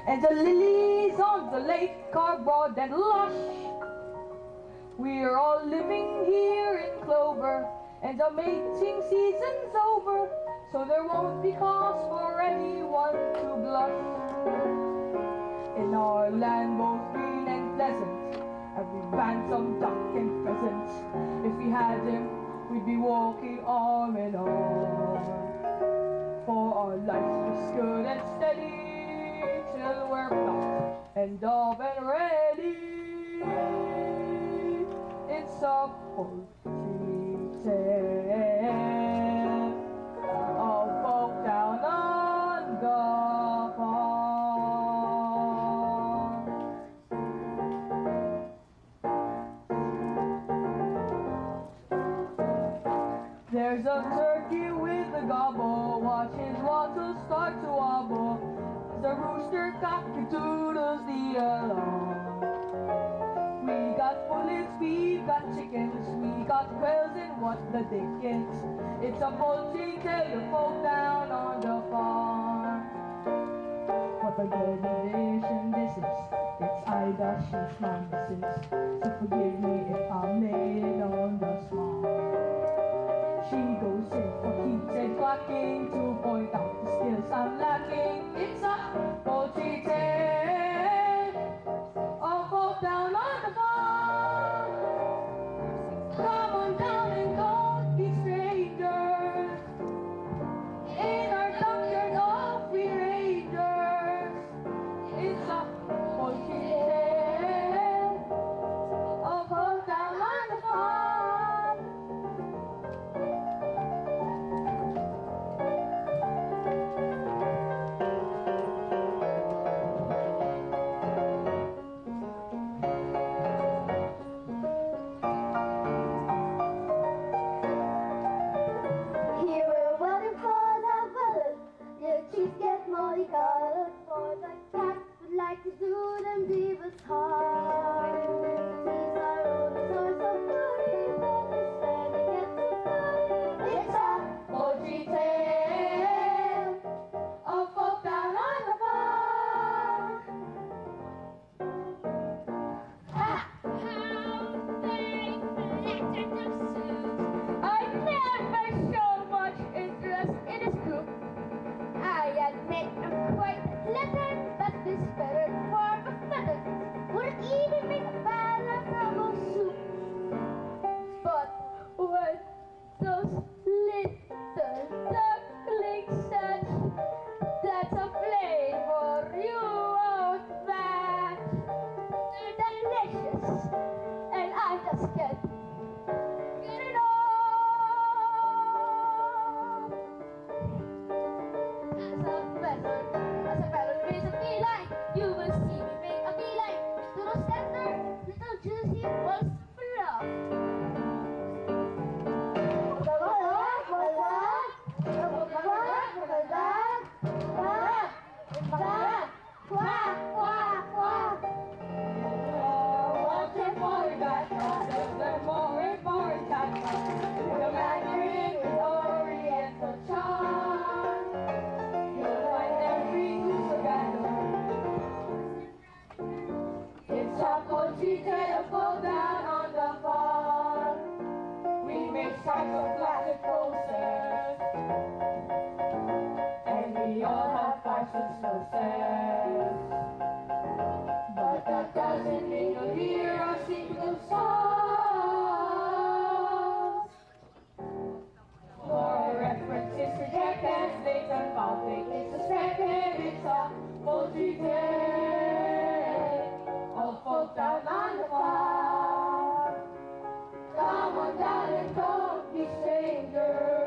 And the lilies on the lake are broad and lush. We're all living here in clover, and the mating season's over, so there won't be cause for anyone to blush. In our land both green and pleasant, and we've ransomed duck and pheasant. If we had him, we'd be walking arm in arm. For our life is good and steady, till we're plucked and off and ready. It's a poultry tale of folk down on the farm. There's a turkey with a gobble, watch his wattles start to wobble. The rooster cock-a-doodles the alarm. We got bullets, we've got chickens, we got quails, and what the dickens. It's a poultry tale of folk down on the farm. What a good vision this is, it's Ida, she's my missus. So forgive me if I'm laying on the small. She goes in for keeps and clucking to point out the skills I'm lacking. It's a poultry tale of folk down on the farm. Come on down and don't be strangers. In our dockyard off we rangers. It's a poultry tale of folk down on the farm. For the cat would like to do them deepest harm. These are all the sorts of goodies that they say they get so funny. It's a poultry tale of folk down on the farm. How they flattered themselves. I never show much interest in his group. I admit I'm quite flattered, but this feathered form of feathers wouldn't even make a balaframo soup. But when those little ducklings hatch, that's a flavor you won't match. They're delicious, and I just can't get it all. As a feather raise a beeline, you will see me make a beeline to those tender, little juicy balls fluff. It's a poultry tale of folk down on the farm. We make psychoplastic process, and we all have fashion process. But that doesn't mean you'll hear us sing those songs. For references to jackass, snakes and foul it's a second. It's a poultry tale of folk down on the farm. down and don't be stranger.